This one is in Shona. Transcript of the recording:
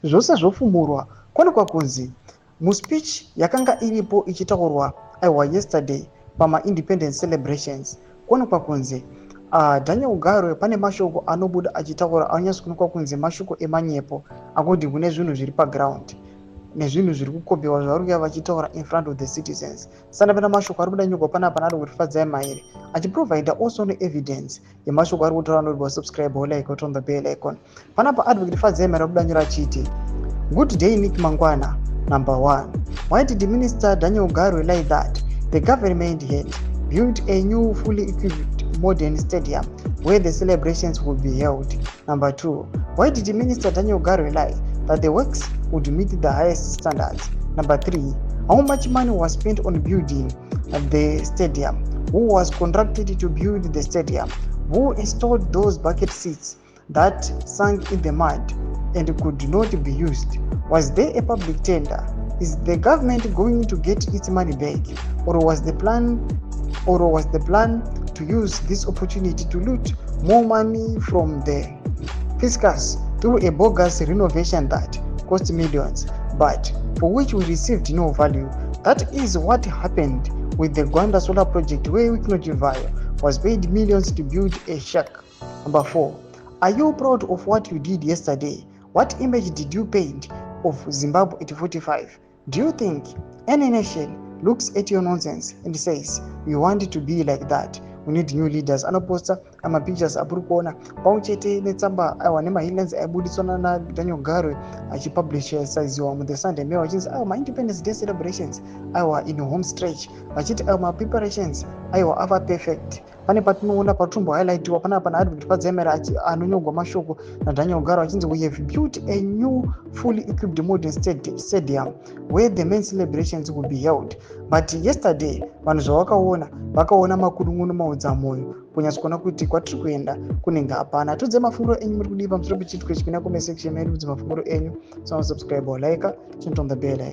zvose zvofumurwa kwaonekwa kunzi muspeech yakanga iripo ichitaurwa yesterday pama-independence celebrations kwaonekwa kunzi Daniel Ugaro pane mashoko anobuda achitaura anyatsokuonekwa kunzi mashoko emanyepo akuti kune zvinhu zviri paground nezvinhu zviri kukopewa zvavari kuya vachitaura in front of the citizens. Sana pana mashoko ari kuda nyogwa panapa ari kutifadzai mairi achiprovide also evidence yemashoko ari kutaura anoti subscribe like on the bell icon. Panapa advocate Fadzai mairi kuda nyora achiti good day Nick Mangwana. Number 1, why did the minister Daniel Ugaro lie that the government had built a new fully equipped modern stadium where the celebrations would be held? Number 2, why did the minister Daniel Ugaro lie that the works would meet the highest standards? Number 3, how much money was spent on building the stadium? Who was contracted to build the stadium? Who installed those bucket seats that sank in the mud and could not be used? Was there a public tender? Is the government going to get its money back, or was the plan to use this opportunity to loot more money from the fiscus through a bogus renovation that cost millions but for which we received no value? That is what happened with the Gwanda solar project, where Wycliffe Chivayo was paid millions to build a shack. Number 4, are you proud of what you did yesterday? What image did you paint of Zimbabwe 1845? Do you think any nation looks at your nonsense and says we want to be like that? We need new leaders. Anoposta pictures apuri kuona pauchete netsamba nemaheadlines aibudiswa naDaniel Ugaro achipublisha saiziwa mu the Sunday Mail vachinzi ma-Independence Day celebrations in home stretch vachiti ma-preparations ava perfect. Pane patinoona patumbo highlightiwa panapa naadvocate Fadzai mairi anonyogwa mashoko naDaniel Ugaro achinzi we have built a new fully equipped modern stadium where the main celebrations will be held. But yesterday vanhu zvavakaona makudunguno maudzamoyo kunyatsokuona kuti kwatiri kuenda kunenge hapana. Tudze mafunguro enyu muri kudii pamusoro pechitiko ichi kuenda comment section medu. Tudze mafunguro enyu, subscribe or like, turn on the bell icon.